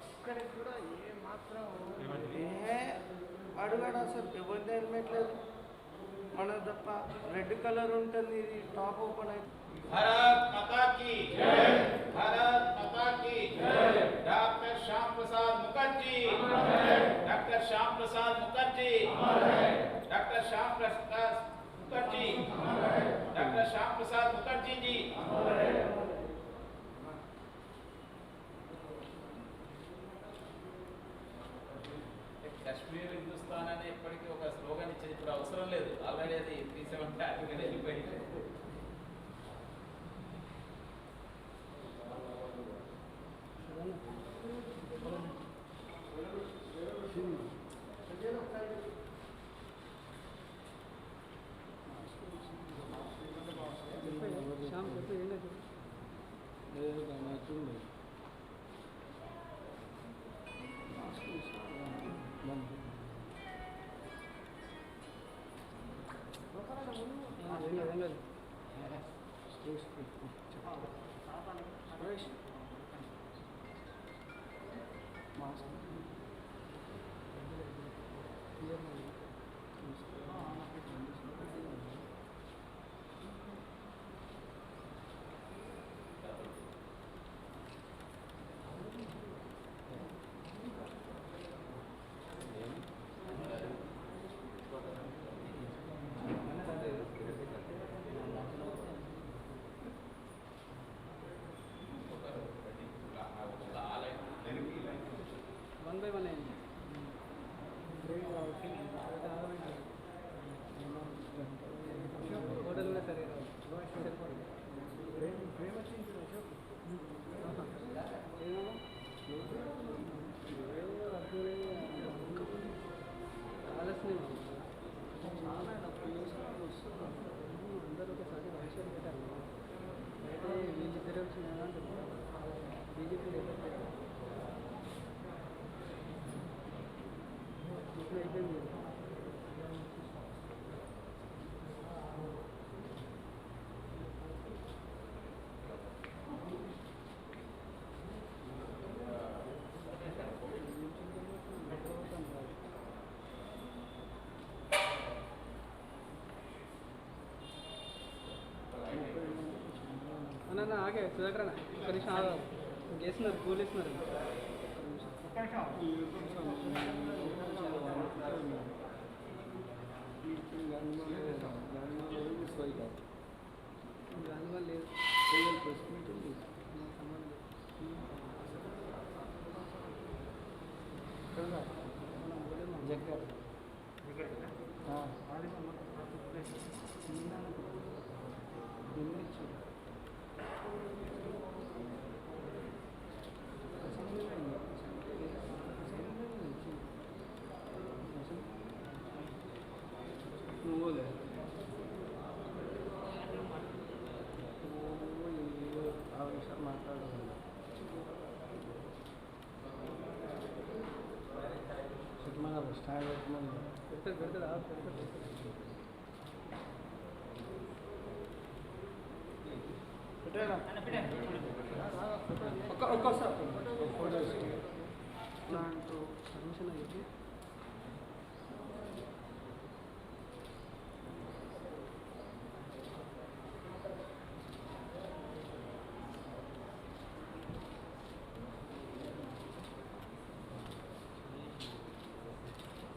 ఇక్కడికి కూడా ఏ మాత్రం అడుగాడు అసలు ఎవరిది హెల్మెట్ లేదు మన తప్ప రెడ్ కలర్ ఉంటుంది ఇది టాప్ ఓపెన్ అయితే भारत माता की जय भारत माता की जय doctor Shyam Prasad Mukherjee doctor Shyam Prasad Mukherjee doctor Shyam Prasad Mukherjee doctor Shyam Prasad Mukherjee ji Kashmir Hindustan अने इప్పటికీ ఒక స్లోగన్ ఇచ్చేది ఇప్పుడు అవసరం లేదు ఆల్రెడీ అది 37 ట్యాగ్గానే వెళ్ళిపోయింది आगे सुधाकर गेसर पोलीस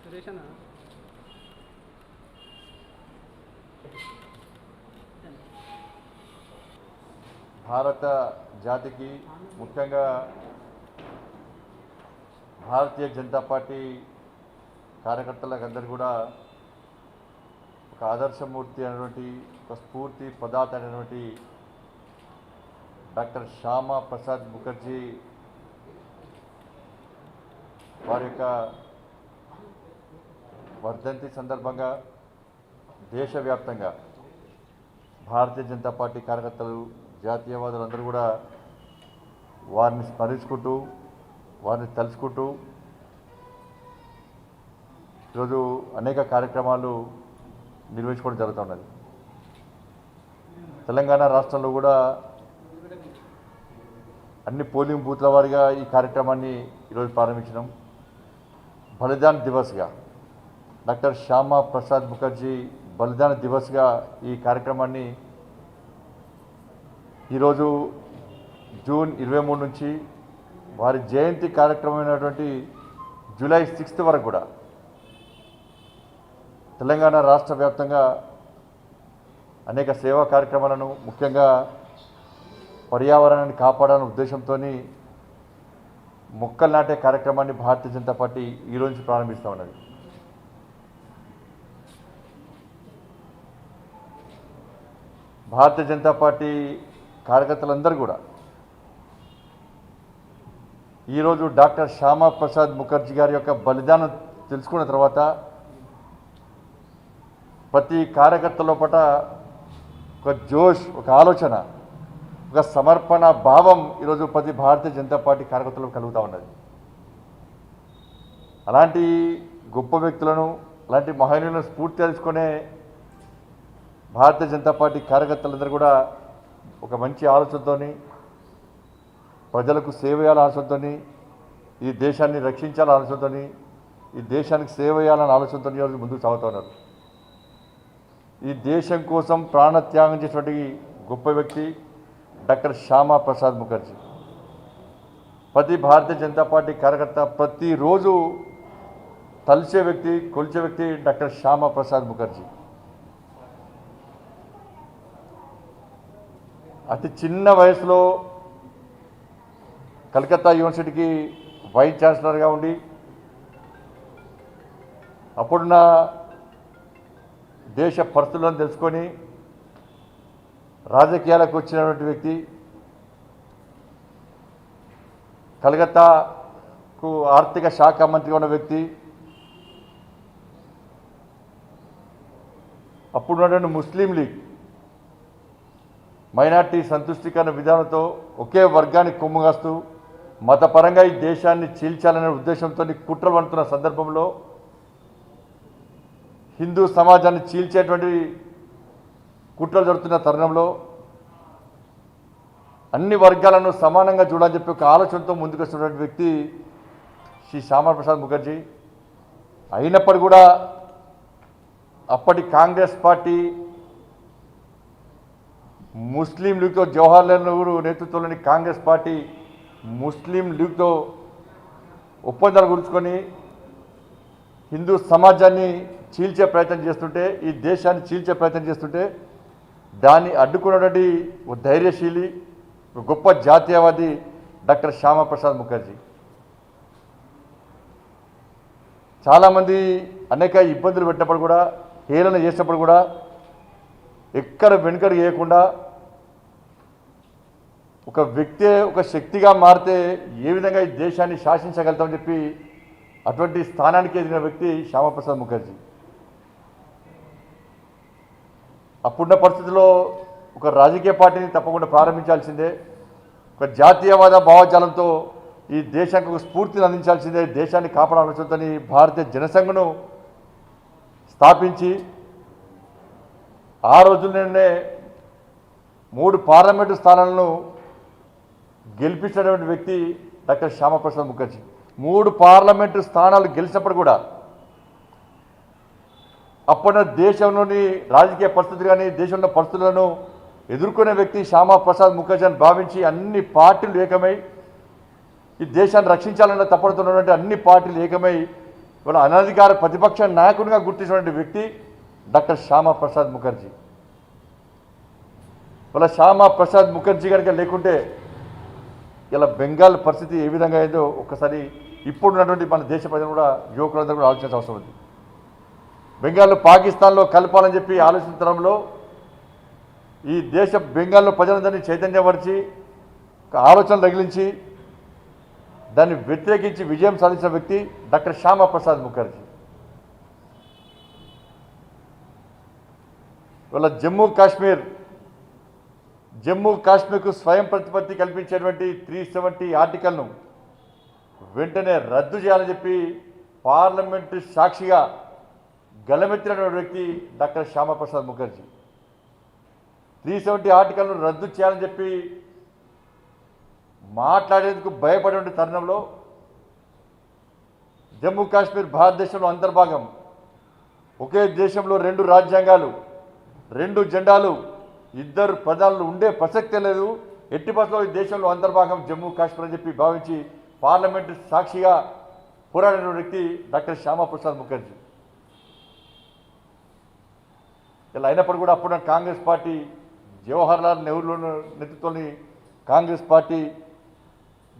సురేషనా భారత జాతికి ముఖ్యంగా భారతీయ జనతా పార్టీ కార్యకర్తలకు కూడా ఒక ఆదర్శమూర్తి అయినటువంటి ఒక స్ఫూర్తి పదార్థ అయినటువంటి డాక్టర్ శ్యామా ప్రసాద్ ముఖర్జీ వారి యొక్క వర్ధంతి సందర్భంగా దేశవ్యాప్తంగా భారతీయ జనతా పార్టీ కార్యకర్తలు జాతీయవాదులందరూ కూడా వారిని స్మరించుకుంటూ వారిని తలుచుకుంటూ ఈరోజు అనేక కార్యక్రమాలు నిర్వహించుకోవడం జరుగుతున్నది. తెలంగాణ రాష్ట్రంలో కూడా అన్ని పోలింగ్ బూత్ల వారిగా ఈ కార్యక్రమాన్ని ఈరోజు ప్రారంభించినాం. బలిదాన్ దివస్గా డాక్టర్ శ్యామా ప్రసాద్ ముఖర్జీ బలిదాన దివస్గా ఈ కార్యక్రమాన్ని ఈరోజు జూన్ 23 నుంచి వారి జయంతి కార్యక్రమమైనటువంటి జూలై 6 వరకు కూడా తెలంగాణ రాష్ట్ర వ్యాప్తంగా అనేక సేవా కార్యక్రమాలను, ముఖ్యంగా పర్యావరణాన్ని కాపాడాలనే ఉద్దేశంతో మొక్కలు నాటే కార్యక్రమాన్ని భారతీయ జనతా పార్టీ ఈరోజు నుంచి ప్రారంభిస్తూ ఉన్నది. భారతీయ జనతా పార్టీ కార్యకర్తలందరూ కూడా ఈరోజు డాక్టర్ శ్యామా ప్రసాద్ ముఖర్జీ గారి యొక్క బలిదానం తెలుసుకున్న తర్వాత ప్రతి కార్యకర్త లోపల ఒక జోష్, ఒక ఆలోచన, ఒక సమర్పణ భావం ఈరోజు ప్రతి భారతీయ జనతా పార్టీ కార్యకర్తలకు కలుగుతూ ఉన్నది. అలాంటి గొప్ప వ్యక్తులను, అలాంటి మహనీయులను స్ఫూర్తి తెలుసుకునే భారతీయ జనతా పార్టీ కార్యకర్తలందరూ కూడా ఒక మంచి ఆలోచనతో, ప్రజలకు సేవ చేయాలని ఆలోచనతో, ఈ దేశాన్ని రక్షించాలని ఆలోచనతో, ఈ దేశానికి సేవ చేయాలని ఆలోచనతో ఈరోజు ముందుకు సాగుతున్నారు. ఈ దేశం కోసం ప్రాణత్యాగం చేసినటువంటి గొప్ప వ్యక్తి డాక్టర్ శ్యామా ప్రసాద్ ముఖర్జీ. ప్రతి భారతీయ జనతా పార్టీ కార్యకర్త ప్రతిరోజు తలిచే వ్యక్తి, కొలిచే వ్యక్తి డాక్టర్ శ్యామా ప్రసాద్ ముఖర్జీ. అతి చిన్న వయసులో కలకత్తా యూనివర్సిటీకి వైస్ ఛాన్సలర్గా ఉండి అప్పుడున్న దేశ పరిస్థితులను తెలుసుకొని రాజకీయాలకు వచ్చినటువంటి వ్యక్తి, కలకత్తాకు ఆర్థిక శాఖ మంత్రిగా ఉన్న వ్యక్తి, అప్పుడున్నటువంటి ముస్లిం లీగ్ మైనార్టీ సంతుష్టీకరణ విధానంతో ఒకే వర్గానికి కొమ్ముగాస్తూ మతపరంగా ఈ దేశాన్ని చీల్చాలనే ఉద్దేశంతో కుట్రలు పడుతున్న సందర్భంలో, హిందూ సమాజాన్ని చీల్చేటువంటి కుట్రలు జరుగుతున్న తరుణంలో అన్ని వర్గాలను సమానంగా చూడాలని చెప్పి ఒక ఆలోచనతో ముందుకు వస్తున్నటువంటి వ్యక్తి శ్రీ శ్యామా ప్రసాద్ ముఖర్జీ. అయినప్పటికీ కూడా అప్పటి కాంగ్రెస్ పార్టీ ముస్లిం లీగ్తో, జవహర్లాల్ నెహ్రూ నేతృత్వంలోని కాంగ్రెస్ పార్టీ ముస్లిం లీగ్తో ఒప్పందాలు కుదుర్చుకొని హిందూ సమాజాన్ని చీల్చే ప్రయత్నం చేస్తుంటే, ఈ దేశాన్ని చీల్చే ప్రయత్నం చేస్తుంటే దాన్ని అడ్డుకున్నటువంటి ఒక ధైర్యశీలి, ఒక గొప్ప జాతీయవాది డాక్టర్ శ్యామా ప్రసాద్ ముఖర్జీ. చాలామంది అనేక ఇబ్బందులు పెట్టినప్పుడు కూడా, హేళన చేసినప్పుడు కూడా ఎక్కడ వెనుకడు వేయకుండా ఒక వ్యక్తే ఒక శక్తిగా మారితే ఏ విధంగా ఈ దేశాన్ని శాసించగలుగుతామని చెప్పి అటువంటి స్థానానికి ఎదిగిన వ్యక్తి శ్యామా ప్రసాద్ ముఖర్జీ. అప్పుడున్న పరిస్థితుల్లో ఒక రాజకీయ పార్టీని తప్పకుండా ప్రారంభించాల్సిందే, ఒక జాతీయవాద భావజాలంతో ఈ దేశానికి ఒక స్ఫూర్తిని అందించాల్సిందే, దేశాన్ని కాపాడాల్సిందని భారతీయ జనసంఘను స్థాపించి ఆ రోజుల్లోనే 3 పార్లమెంటు స్థానాలను గెలిపించినటువంటి వ్యక్తి డాక్టర్ శ్యామా ప్రసాద్ ముఖర్జీ. 3 పార్లమెంటు స్థానాలు గెలిచినప్పుడు కూడా అప్పుడున్న దేశంలోని రాజకీయ పరిస్థితులు కానీ, దేశంలో పరిస్థితులను ఎదుర్కొనే వ్యక్తి శ్యామా ప్రసాద్ ముఖర్జీ అని భావించి అన్ని పార్టీలు ఏకమై ఈ దేశాన్ని రక్షించాలన్న తపడుతున్నటువంటి అన్ని పార్టీలు ఏకమై ఇవాళ అనధికార ప్రతిపక్ష నాయకునిగా గుర్తించినటువంటి వ్యక్తి డాక్టర్ శ్యామా ప్రసాద్ ముఖర్జీ. ఇవాళ శ్యామా ప్రసాద్ ముఖర్జీ కనుక లేకుంటే ఇలా బెంగాల్ పరిస్థితి ఏ విధంగా అయిందో ఒక్కసారి ఇప్పుడున్నటువంటి మన దేశ ప్రజలు కూడా, యువకులందరూ కూడా ఆలోచించాల్సిన అవసరం ఉంది. బెంగాల్లో పాకిస్తాన్లో కలపాలని చెప్పి ఆలోచించడంలో ఈ దేశ బెంగాల్లో ప్రజలందరినీ చైతన్యపరిచి ఒక ఆలోచన తగిలించి దాన్ని వ్యతిరేకించి విజయం సాధించిన వ్యక్తి డాక్టర్ శ్యామా ప్రసాద్ ముఖర్జీ. ఇవాళ జమ్మూ కాశ్మీర్కు స్వయం ప్రతిపత్తి కల్పించేటువంటి 370 ఆర్టికల్ను వెంటనే రద్దు చేయాలని చెప్పి పార్లమెంటు సాక్షిగా గలమెత్తినటువంటి వ్యక్తి డాక్టర్ శ్యామా ప్రసాద్ ముఖర్జీ. 370 ఆర్టికల్ను రద్దు చేయాలని చెప్పి మాట్లాడేందుకు భయపడే తరుణంలో జమ్మూ కాశ్మీర్ భారతదేశంలో అంతర్భాగం, ఒకే దేశంలో 2 రాజ్యాంగాలు, 2 జెండాలు, 2 ప్రధానులు ఉండే ప్రసక్తే లేదు. ఎట్టి పరిస్థితుల్లో ఈ దేశంలో అంతర్భాగం జమ్మూ కాశ్మీర్ అని చెప్పి భావించి పార్లమెంటు సాక్షిగా పోరాడిన వ్యక్తి డాక్టర్ శ్యామాప్రసాద్ ముఖర్జీ. ఇలా అయినప్పుడు కూడా అప్పుడు కాంగ్రెస్ పార్టీ, జవహర్లాల్ నెహ్రూ నేతృత్వంలోని కాంగ్రెస్ పార్టీ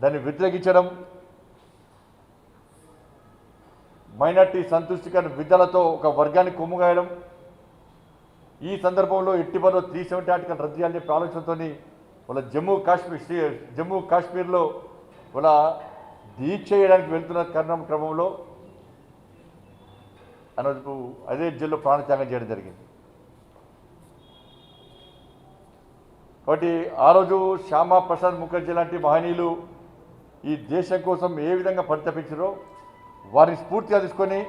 దాన్ని వ్యతిరేకించడం, మైనార్టీ సంతుష్టికరణ విధాలతో ఒక వర్గాన్ని కొమ్ముగాయడం, ఈ సందర్భంలో ఎట్టిబలో 370 ఆర్టికల్ రద్దు చేయాలని చెప్పి ఆలోచనతో వాళ్ళ జమ్మూ కాశ్మీర్లో వాళ్ళ దీక్ష చేయడానికి వెళ్తున్న క్రమంలో అనొద్దు అదే జైల్లో ప్రాణత్యాగం చేయడం జరిగింది. కాబట్టి ఆ రోజు శ్యామాప్రసాద్ ముఖర్జీ లాంటి మహనీయులు ఈ దేశం కోసం ఏ విధంగా పరితపించారో వారిని స్ఫూర్తిగా తీసుకొని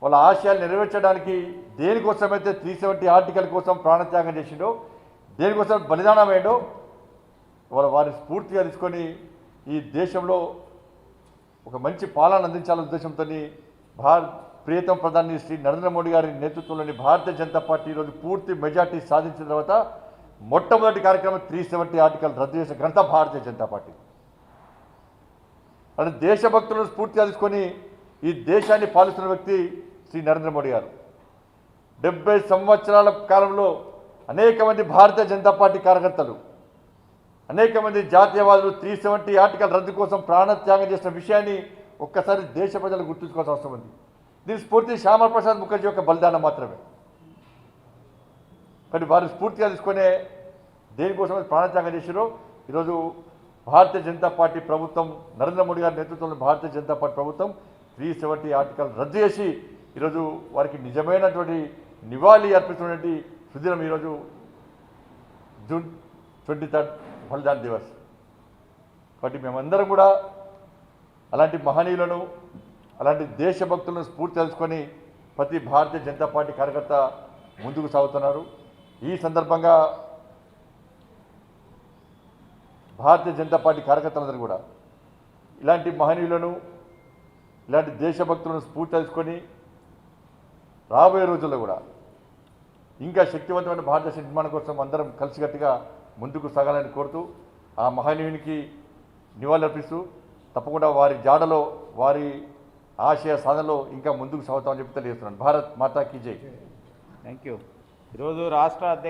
వాళ్ళ ఆశయాలు నెరవేర్చడానికి దేనికోసమైతే 370 ఆర్టికల్ కోసం ప్రాణత్యాగం చేసిండో, దేనికోసం బలిదానం అయ్యిండో వారిని స్ఫూర్తిగా తీసుకొని ఈ దేశంలో ఒక మంచి పాలన అందించాలనే ఉద్దేశంతో ప్రియతమ ప్రధాని శ్రీ నరేంద్ర మోడీ గారి నేతృత్వంలోని భారతీయ జనతా పార్టీ ఈరోజు పూర్తి మెజార్టీ సాధించిన తర్వాత మొట్టమొదటి కార్యక్రమం 370 ఆర్టికల్ రద్దు చేసిన ఘనత భారతీయ జనతా పార్టీ. అంటే దేశభక్తులను స్ఫూర్తిగా తీసుకొని ఈ దేశాన్ని పాలిస్తున్న వ్యక్తి శ్రీ నరేంద్ర మోడీ గారు. 70 సంవత్సరాల కాలంలో అనేక మంది భారతీయ జనతా పార్టీ కార్యకర్తలు, అనేక మంది జాతీయవాదులు 370 ఆర్టికల్ రద్దు కోసం ప్రాణత్యాగం చేసిన విషయాన్ని ఒక్కసారి దేశ ప్రజలు గుర్తుంచుకోవాల్సిన అవసరం ఉంది. దీని స్ఫూర్తి శ్యామాప్రసాద్ ముఖర్జీ యొక్క బలిదానం మాత్రమే. కానీ వారిని స్ఫూర్తిగా తీసుకునే దేనికోసం ప్రాణత్యాగం చేశారో ఈరోజు భారతీయ జనతా పార్టీ ప్రభుత్వం, నరేంద్ర మోడీ గారి నేతృత్వంలో భారతీయ జనతా పార్టీ ప్రభుత్వం 370 ఆర్టికల్ రద్దు చేసి ఈరోజు వారికి నిజమైనటువంటి నివాళి అర్పిస్తున్నటువంటి సుదినం ఈరోజు జూన్ 23 బలిదాన్ దివస్. కాబట్టి మేమందరం కూడా అలాంటి మహనీయులను, అలాంటి దేశభక్తులను స్ఫూర్తి తెలుసుకొని ప్రతి భారతీయ జనతా పార్టీ కార్యకర్త ముందుకు సాగుతున్నారు. ఈ సందర్భంగా భారతీయ జనతా పార్టీ కార్యకర్తలందరూ కూడా ఇలాంటి మహనీయులను, ఇలాంటి దేశభక్తులను స్ఫూర్తి తెలుసుకొని రాబోయే రోజుల్లో కూడా ఇంకా శక్తివంతమైన భారతదేశ నిర్మాణం కోసం అందరం కలిసికట్టుగా ముందుకు సాగాలని కోరుతూ ఆ మహనీయునికి నివాళులర్పిస్తూ తప్పకుండా వారి జాడలో, వారి ఆశయ సాధనలో ఇంకా ముందుకు సాగుతామని చెప్పి తెలియజేస్తున్నాను. భారత్ మాతా కీ జై. Thank you. ఈరోజు రాష్ట్ర